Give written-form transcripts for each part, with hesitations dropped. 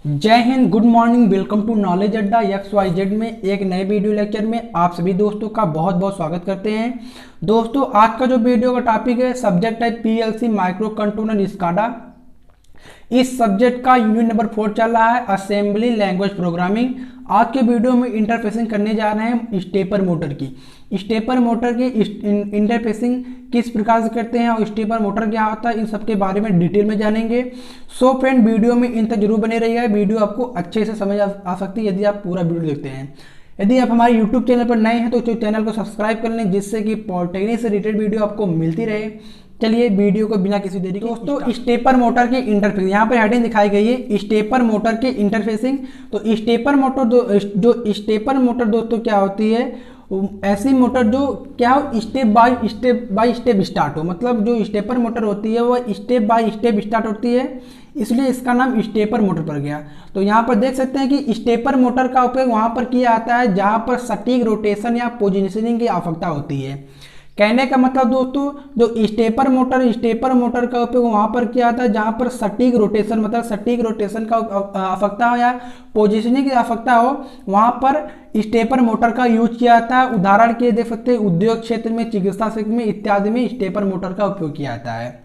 जय Hind, good morning, welcome to knowledge Adda XYZ में एक नए वीडियो लेक्चर में आप सभी दोस्तों का बहुत बहुत स्वागत करते हैं। दोस्तों आज का जो वीडियो का टॉपिक है, सब्जेक्ट है PLC माइक्रो कंट्रोलर स्काडा। इस सब्जेक्ट का यूनिट नंबर 4 चल रहा है, असेंबली लैंग्वेज प्रोग्रामिंग। आज के वीडियो में इंटरफेसिंग करने जा रहे हैं स्टेपर मोटर की। स्टेपर मोटर की इंटरफेसिंग किस प्रकार से करते हैं और स्टेपर मोटर क्या होता है, इन सब के बारे में डिटेल में जानेंगे। सो फ्रेंड, वीडियो में इन तक जरूर बने रहिएगा। वीडियो आपको अच्छे से समझ आ सकती है यदि आप पूरा वीडियो देखते हैं। यदि आप हमारे यूट्यूब चैनल पर नए हैं तो चैनल को सब्सक्राइब कर लें, जिससे कि पॉलिटेक्निक से रिलेटेड वीडियो आपको मिलती रहे। चलिए वीडियो को बिना किसी देरी के दोस्तों, स्टेपर मोटर की इंटरफेसिंग, यहाँ पर हेडिंग दिखाई गई है स्टेपर मोटर की इंटरफेसिंग। तो स्टेपर मोटर जो स्टेपर मोटर दोस्तों क्या होती है, ऐसी मोटर जो क्या हो स्टेप बाय स्टेप स्टार्ट हो। मतलब जो स्टेपर मोटर होती है वो स्टेप बाय स्टेप स्टार्ट होती है, इसलिए इसका नाम स्टेपर मोटर पड़ गया। तो यहाँ पर देख सकते हैं कि स्टेपर मोटर का उपयोग वहाँ पर किया जाता है जहाँ पर सटीक रोटेशन या पोजीशनिंग की आवश्यकता होती है। कहने का मतलब दोस्तों, जो स्टेपर मोटर का उपयोग वहाँ पर किया जाता है जहाँ पर सटीक रोटेशन, मतलब सटीक रोटेशन का आवश्यकता हो या पोजीशनिंग की आवश्यकता हो, वहाँ पर स्टेपर मोटर का यूज किया जाता है। उदाहरण के देख सकते हैं उद्योग क्षेत्र में, चिकित्सा क्षेत्र में इत्यादि में स्टेपर मोटर का उपयोग किया जाता है।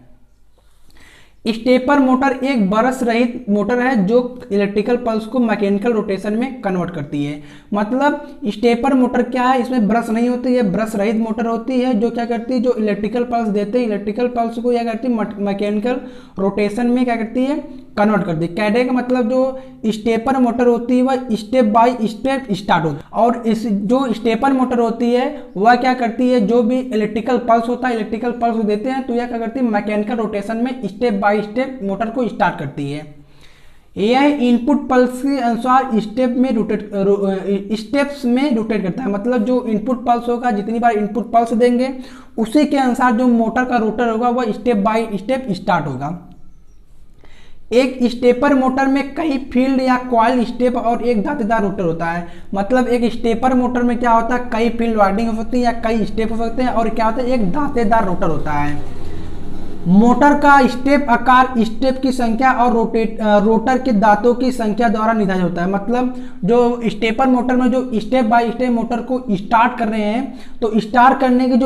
स्टेपर मोटर एक ब्रश रहित मोटर है जो इलेक्ट्रिकल पल्स को मैकेनिकल रोटेशन में कन्वर्ट करती है। मतलब स्टेपर मोटर क्या है, इसमें ब्रश नहीं होती है, ब्रश रहित मोटर होती है जो क्या करती है, जो इलेक्ट्रिकल पल्स देते हैं, इलेक्ट्रिकल पल्स को क्या करती है मैकेनिकल रोटेशन में क्या करती है, कन्वर्ट करती है। कहने का मतलब जो स्टेपर मोटर होती है वह स्टेप बाय स्टेप स्टार्ट होती है, और इस जो स्टेपर मोटर होती है वह क्या करती है, जो भी इलेक्ट्रिकल पल्स होता है, इलेक्ट्रिकल पल्स देते हैं तो यह क्या करती है मैकेनिकल रोटेशन में स्टेप बाय स्टेप मोटर को स्टार्ट करती है। यह इनपुट पल्स के अनुसार स्टेप्स में रोटेट करता है। मतलब जो इनपुट पल्स होगा, जितनी बार इनपुट पल्स देंगे उसी के अनुसार जो मोटर का रोटर होगा वह स्टेप बाय स्टेप स्टार्ट होगा। एक स्टेपर मोटर में कई फील्ड या कॉइल स्टेप और एक दांतेदार रोटर होता है। मतलब एक स्टेपर मोटर में क्या होता है, कई फील्ड वाइंडिंग हो सकती है या कई स्टेप हो सकते हैं, और क्या होता है एक दांतेदार रोटर होता है। मोटर का स्टेप आकार स्टेप की संख्या और रोटर के दांतों की संख्या द्वारा निर्धारित होता है। मतलब जो स्टेपर मोटर में जो स्टेप बाय स्टेप मोटर को स्टार्ट कर रहे हैं, तो स्टार्ट करने की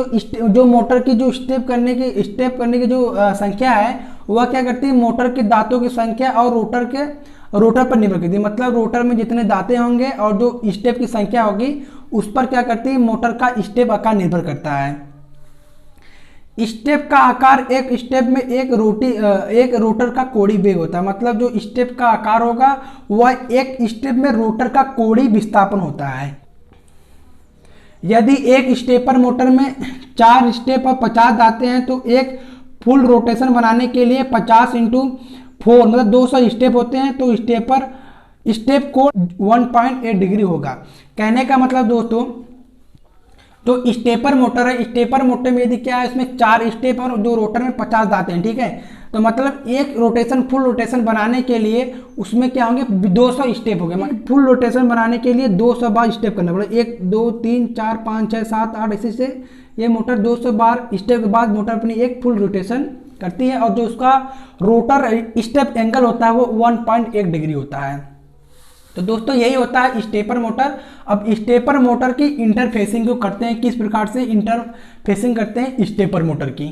जो मोटर की जो स्टेप करने की जो संख्या है वह क्या करती है मोटर के दांतों की संख्या और रोटर पर निर्भर करती है। मतलब रोटर में जितने दांतें होंगे और जो स्टेप की संख्या होगी उस पर क्या करती है मोटर का स्टेप आकार निर्भर करता है। स्टेप का आकार, एक स्टेप में एक रोटर का कोड़ी वेग होता है। मतलब जो स्टेप का आकार होगा वह एक स्टेप में रोटर का कोड़ी विस्थापन होता है। यदि एक स्टेपर मोटर में 4 स्टेप और 50 दांतें हैं तो एक फुल रोटेशन बनाने के लिए 50 × 4 मतलब 200 स्टेप होते हैं, तो स्टेप कोण 1.8 डिग्री होगा। कहने का मतलब दोस्तों, जो स्टेपर मोटर है, स्टेपर मोटर में यदि क्या है, इसमें 4 स्टेप और जो रोटर में 50 दांतें हैं, ठीक है। तो मतलब एक रोटेशन फुल रोटेशन बनाने के लिए उसमें क्या होंगे 200 स्टेप हो गए। मतलब फुल रोटेशन बनाने के लिए 200 बार स्टेप करना पड़ेगा। 1 2 3 4 5 6 7 8 इसी से ये मोटर 200 बार स्टेप के बाद मोटर अपनी एक फुल रोटेशन करती है, और जो उसका रोटर स्टेप एंगल होता है वो 1.1 डिग्री होता है। तो दोस्तों यही होता है स्टेपर मोटर। अब स्टेपर मोटर की इंटरफेसिंग को करते हैं, किस प्रकार से इंटरफेसिंग करते हैं स्टेपर मोटर की।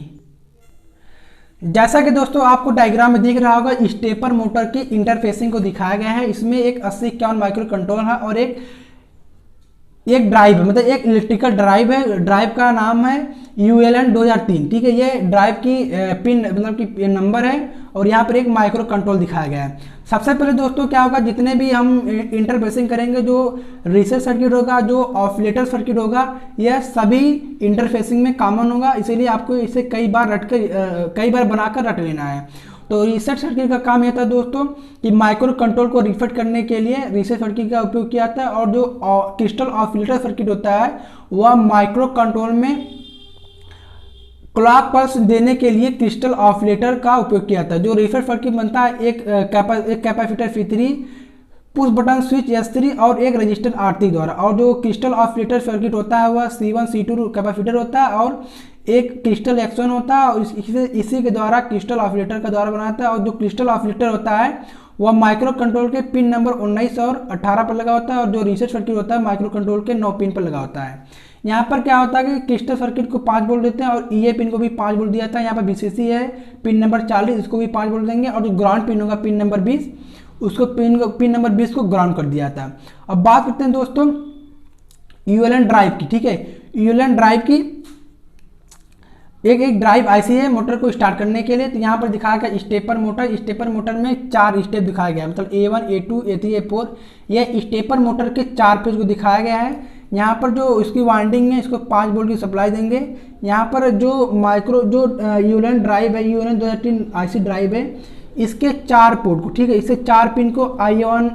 जैसा कि दोस्तों आपको डायग्राम में दिख रहा होगा, स्टेपर मोटर की इंटरफेसिंग को दिखाया गया है। इसमें एक 8051 माइक्रो कंट्रोलर है और एक ड्राइव है, मतलब एक इलेक्ट्रिकल ड्राइव है। ड्राइव का नाम है ULN 2003, ठीक है। ये ड्राइव की पिन मतलब की नंबर है, और यहाँ पर एक माइक्रो कंट्रोल दिखाया गया है। सबसे पहले दोस्तों क्या होगा, जितने भी हम इंटरफेसिंग करेंगे, जो रीसेट सर्किट होगा, जो ऑसिलेटर सर्किट होगा, यह सभी इंटरफेसिंग में कॉमन होगा। इसीलिए आपको इसे कई बार बनाकर रट लेना है। तो रीसेट सर्किट का काम यह था दोस्तों कि माइक्रो कंट्रोल को रीसेट करने के लिए रीसेट सर्किट का उपयोग किया जाता है, और जो क्रिस्टल ऑसिलेटर सर्किट होता है वह माइक्रो कंट्रोल में क्लॉक पल्स देने के लिए क्रिस्टल ऑसिलेटर का उपयोग किया जाता है। जो रीसेट सर्किट बनता है एक capacitor C3, push button switch S3 और एक रजिस्टर R3 द्वारा, और जो क्रिस्टल ऑसिलेटर सर्किट होता है वह C1 C2 कैपेसिटर होता है और एक क्रिस्टल एक्शन होता है, और इसी के द्वारा क्रिस्टल ऑसिलेटर का द्वारा बनाता है। और जो क्रिस्टल ऑसिलेटर होता है वह माइक्रो कंट्रोल के पिन नंबर 19 और 18 पर लगा होता है, और जो रीसेट सर्किट होता है माइक्रो कंट्रोल के 9 पिन पर लगा होता है। यहाँ पर क्या होता है कि क्रिस्टल सर्किट को 5 वोल्ट देते हैं और ईए पिन को भी 5 वोल्ट दिया था। यहाँ पर वीसीसी है पिन नंबर 40, इसको भी 5 वोल्ट देंगे, और जो ग्राउंड पिन होगा पिन नंबर 20, उसको पिन नंबर 20 को ग्राउंड कर दिया था। अब बात करते हैं दोस्तों यूएलएन ड्राइव की। ठीक है, यूएलएन ड्राइव की एक ड्राइव आईसी है मोटर को स्टार्ट करने के लिए। तो यहाँ पर दिखाया गया स्टेपर मोटर। स्टेपर मोटर में 4 स्टेप दिखाया गया, मतलब A1 A2 A3 A4। यह स्टेपर मोटर के 4 पेज को दिखाया गया है। यहाँ पर जो इसकी वाइंडिंग है, इसको 5 वोल्ट की सप्लाई देंगे। यहाँ पर जो यूएलएन ड्राइव है, यूएलएन 2003 आईसी ड्राइव है, इसके 4 पोर्ट को, ठीक है, इससे 4 पिन को IN1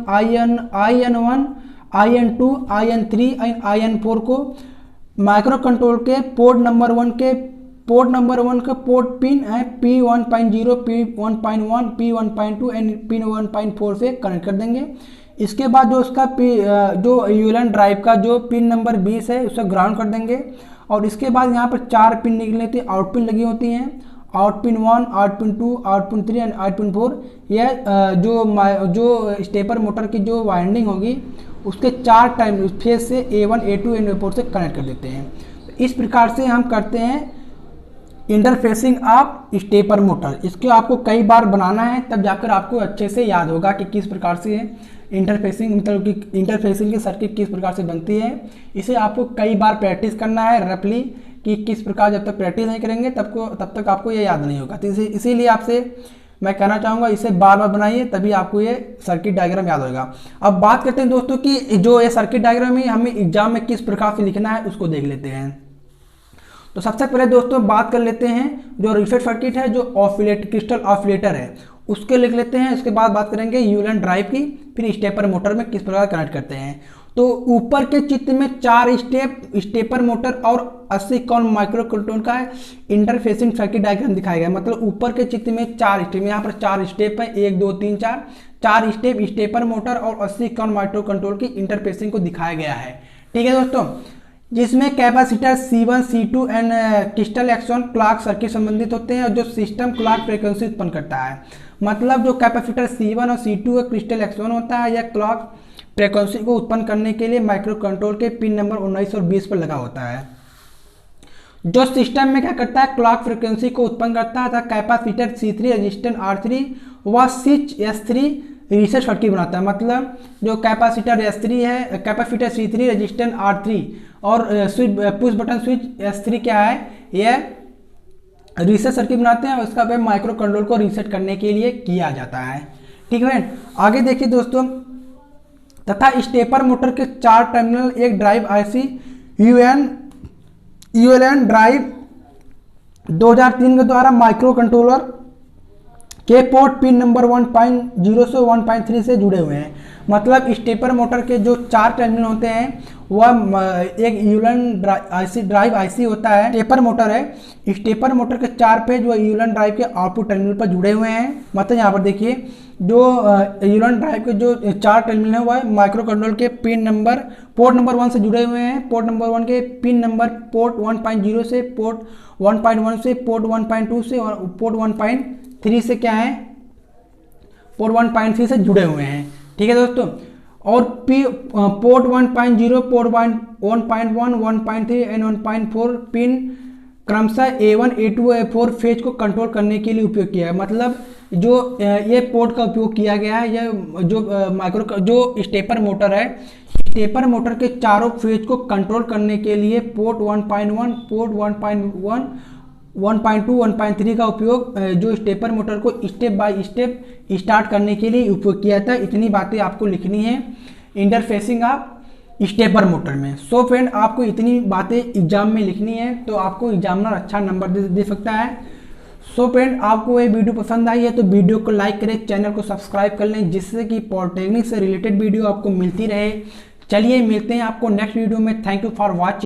IN2 IN3 IN4 को माइक्रो कंट्रोल के पोर्ट नंबर 1 का पोर्ट पिन है P1.0 P1.1 P1.2 and P1.4 से कनेक्ट कर देंगे। इसके बाद जो उसका जो यूएलएन ड्राइव का जो पिन नंबर 20 है उसे ग्राउंड कर देंगे। और इसके बाद यहाँ पर 4 पिन निकले थे, आउट पिन लगी होती हैं, out pin 1, out pin 2, out pin 3 and out pin 4। यह जो स्टेपर मोटर की जो वाइंडिंग होगी उसके 4 टाइम फेज से A1 A2 एंड A4 से कनेक्ट कर देते हैं। तो इस प्रकार से हम करते हैं इंटरफेसिंग ऑफ स्टेपर मोटर। इसको आपको कई बार बनाना है, तब जाकर आपको अच्छे से याद होगा कि किस प्रकार से इंटरफेसिंग, मतलब कि इंटरफेसिंग की सर्किट किस प्रकार से बनती है। इसे आपको कई बार प्रैक्टिस करना है रफली, कि किस प्रकार, जब तक प्रैक्टिस नहीं करेंगे तब तक आपको ये याद नहीं होगा। तो इसीलिए आपसे मैं कहना चाहूँगा इसे बार बार बनाइए, तभी आपको ये सर्किट डायग्राम याद होगा। अब बात करते हैं दोस्तों कि जो ये सर्किट डायग्राम है हमें एग्जाम में किस प्रकार से लिखना है, उसको देख लेते हैं। तो सबसे पहले दोस्तों बात कर लेते हैं जो रीसेट सर्किट है, जो क्रिस्टल ऑसिलेटर है, उसके लिख लेते हैं। उसके बाद बात करेंगे यूएलएन ड्राइव की, फिर स्टेपर मोटर में किस प्रकार कनेक्ट करते हैं। तो ऊपर के चित्र में 4 स्टेप स्टेपर मोटर और 80 कॉन माइक्रो कंट्रोल का इंटरफेसिंग सर्किट डायग्राम दिखाया गया। मतलब ऊपर के चित्र में 4 स्टेप, यहाँ पर 4 स्टेप है, 1 2 3 4 स्टेप स्टेपर मोटर और 80 कॉन माइक्रो कंट्रोल की इंटरफेसिंग को दिखाया गया है। ठीक है दोस्तों, जिसमें capacitor C1 C2 and crystal action clock circuit संबंधित होते हैं, और जो सिस्टम क्लॉक फ्रीक्वेंसी उत्पन्न करता है। मतलब जो कैपेसिटर C1 और C2 का क्रिस्टल एक्शन होता है, यह क्लॉक फ्रीक्वेंसी को उत्पन्न करने के लिए माइक्रो कंट्रोल के पिन नंबर 19 और 20 पर लगा होता है। जो सिस्टम में क्या करता है, क्लॉक फ्रीक्वेंसी को उत्पन्न करता है। कैपेसिटर C3 रेजिस्टेंस R3 व स्विच S3 रीसेट सर्किट बनाता है। मतलब जो कैपेसिटर S3 है, कैपेसिटर C3 रेजिस्टेंस R3 और पुश बटन स्विच S3 क्या है, यह रीसेट सर्किट बनाते हैं। उसका उपयोग माइक्रो कंट्रोल को रीसेट करने के लिए किया जाता है। ठीक है, आगे देखिए दोस्तों, तथा स्टेपर मोटर के 4 टर्मिनल एक ड्राइव आईसी यूएलएन ड्राइव 2003 के द्वारा माइक्रो कंट्रोलर के पोर्ट पिन नंबर 1.0 से 1.3 से जुड़े हुए हैं। मतलब स्टेपर मोटर के जो 4 टर्मिनल होते हैं वह एक यूएलएन ड्राइव आईसी होता है, स्टेपर मोटर है। स्टेपर मोटर के 4 पेज वो यूएलएन ड्राइव के आउटपुट टर्मिनल पर जुड़े हुए हैं। मतलब यहाँ पर देखिए जो यूएलएन ड्राइव के जो 4 टर्मिनल है वह माइक्रो कंट्रोल के पोर्ट नंबर 1 से जुड़े हुए हैं। पोर्ट नंबर 1 के पिन नंबर पोर्ट 1.0 से, पोर्ट 1.1 से, पोर्ट 1.2 से और पोर्ट 1.3 से क्या है, पोर्ट 1.3 से जुड़े हुए हैं। ठीक है दोस्तों, और पोर्ट 1.0, पोर्ट 1.1, 1.3 एंड 1.4 पिन क्रमशः A1 A2 A4 फेज को कंट्रोल करने के लिए उपयोग किया है। मतलब जो ये पोर्ट का उपयोग किया गया है, यह जो स्टेपर मोटर है, स्टेपर मोटर के चारों फेज को कंट्रोल करने के लिए पोर्ट 1.1, पोर्ट 1.1, 1.2, 1.3 का उपयोग जो स्टेपर मोटर को स्टेप बाय स्टेप स्टार्ट करने के लिए उपयोग किया था। इतनी बातें आपको लिखनी है इंटरफेसिंग ऑफ स्टेपर मोटर में। सो फ्रेंड, आपको इतनी बातें एग्जाम में लिखनी है तो आपको एग्जामिनर अच्छा नंबर दे सकता है। सो फ्रेंड, आपको ये वीडियो पसंद आई है तो वीडियो को लाइक करें, चैनल को सब्सक्राइब कर लें, जिससे कि पॉलिटेक्निक से रिलेटेड वीडियो आपको मिलती रहे। चलिए मिलते हैं आपको नेक्स्ट वीडियो में। Thank you for watching.